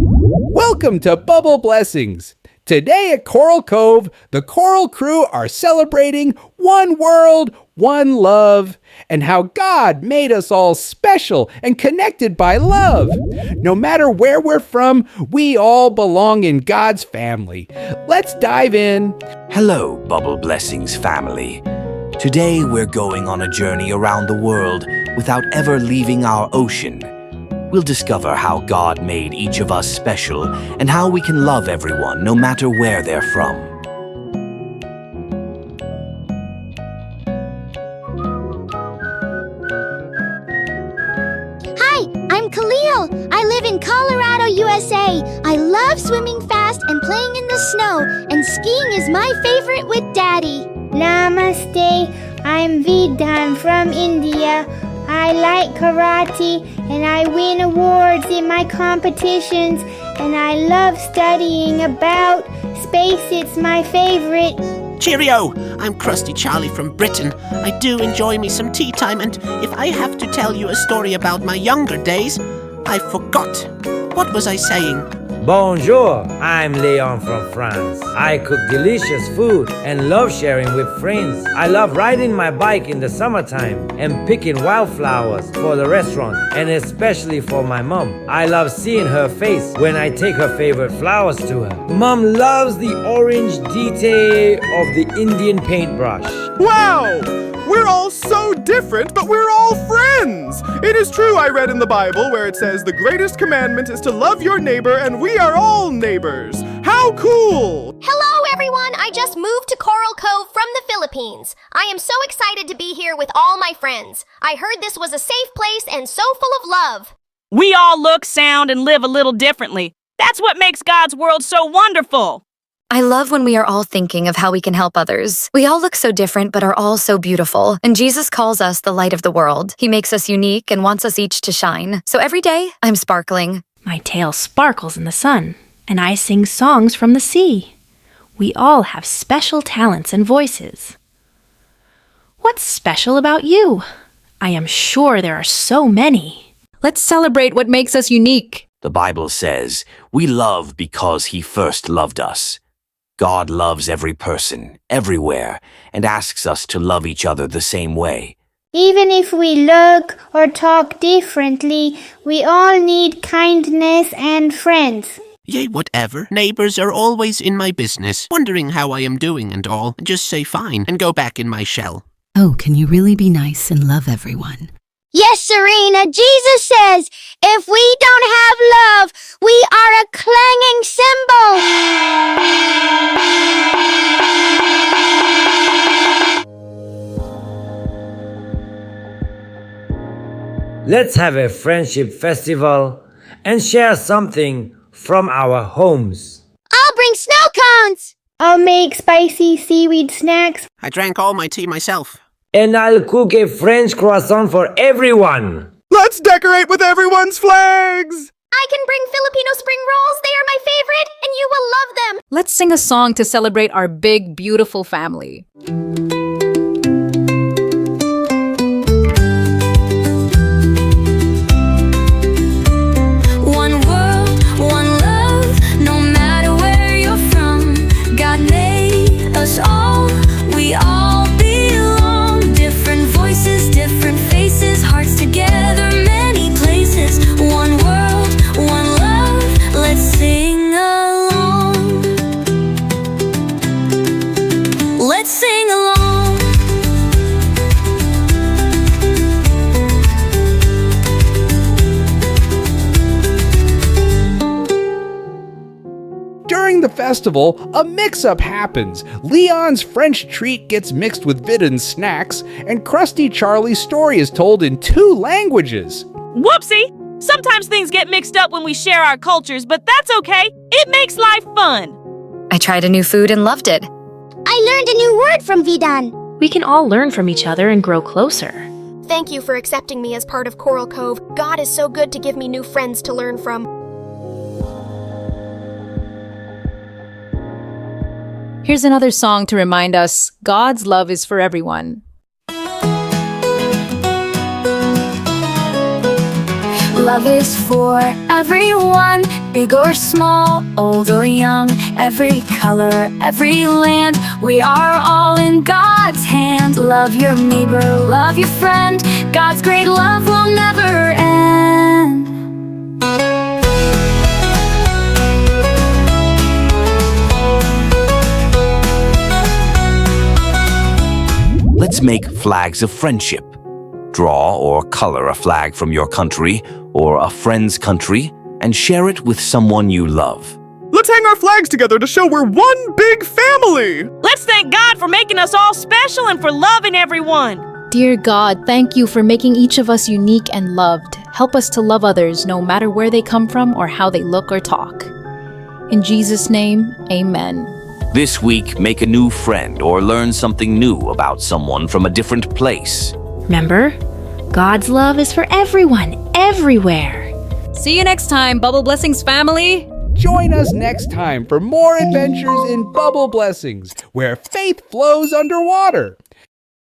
Welcome to Bubble Blessings. Today at Coral Cove, the Coral crew are celebrating one world, one love, and how God made us all special and connected by love. No matter where we're from, we all belong in God's family. Let's dive in. Hello, Bubble Blessings family. Today we're going on a journey around the world without ever leaving our ocean. We'll discover how God made each of us special and how we can love everyone no matter where they're from. Hi, I'm Khalil. I live in Colorado, USA. I love swimming fast and playing in the snow, and skiing is my favorite with Daddy. Namaste, I'm Vidhan from India. I like karate and I win awards in my competitions, and I love studying about space. It's my favorite. Cheerio! I'm Crusty Charlie from Britain. I do enjoy me some tea time, and if I have to tell you a story about my younger days, I forgot. What was I saying? Bonjour, I'm Leon from France. I cook delicious food and love sharing with friends. I love riding my bike in the summertime and picking wildflowers for the restaurant, and especially for my mom. I love seeing her face when I take her favorite flowers to her. Mom loves the orange detail of the Indian paintbrush. Wow! We're all so different, but we're all friends! It is true, I read in the Bible where it says the greatest commandment is to love your neighbor, and we are all neighbors. How cool! Hello, everyone! I just moved to Coral Cove from the Philippines. I am so excited to be here with all my friends. I heard this was a safe place and so full of love. We all look, sound, and live a little differently. That's what makes God's world so wonderful. I love when we are all thinking of how we can help others. We all look so different, but are all so beautiful. And Jesus calls us the light of the world. He makes us unique and wants us each to shine. So every day, I'm sparkling. My tail sparkles in the sun, and I sing songs from the sea. We all have special talents and voices. What's special about you? I am sure there are so many. Let's celebrate what makes us unique. The Bible says, we love because He first loved us. God loves every person, everywhere, and asks us to love each other the same way. Even if we look or talk differently, we all need kindness and friends. Yay, whatever. Neighbors are always in my business, wondering how I am doing and all. Just say fine and go back in my shell. Oh, can you really be nice and love everyone? Yes, Serena, Jesus says, if we don't have love, we are a clanging cymbal. Let's have a friendship festival and share something from our homes. I'll bring snow cones. I'll make spicy seaweed snacks. I drank all my tea myself. And I'll cook a French croissant for everyone. Let's decorate with everyone's flags! I can bring Filipino spring rolls. They are my favorite, and you will love them. Let's sing a song to celebrate our big, beautiful family. One world, one love, no matter where you're from. God made us all, we all belong. Different voices, different faces, hearts together, many places. One world, one love, let's sing along. Let's sing along. During the festival, a mix-up happens. Leon's French treat gets mixed with Vidhan's snacks, and Crusty Charlie's story is told in 2 languages. Whoopsie! Sometimes things get mixed up when we share our cultures, but that's okay. It makes life fun. I tried a new food and loved it. I learned a new word from Vidhan. We can all learn from each other and grow closer. Thank you for accepting me as part of Coral Cove. God is so good to give me new friends to learn from. Here's another song to remind us God's love is for everyone. Love is for everyone, big or small, old or young, every color, every land. We are all in God's hand. Love your neighbor, love your friend. God's great love will never end. Let's make flags of friendship. Draw or color a flag from your country or a friend's country and share it with someone you love. Let's hang our flags together to show we're one big family. Let's thank God for making us all special and for loving everyone. Dear God, thank you for making each of us unique and loved. Help us to love others no matter where they come from or how they look or talk. In Jesus' name, amen. This week, make a new friend or learn something new about someone from a different place. Remember, God's love is for everyone, everywhere. See you next time, Bubble Blessings family. Join us next time for more adventures in Bubble Blessings, where faith flows underwater.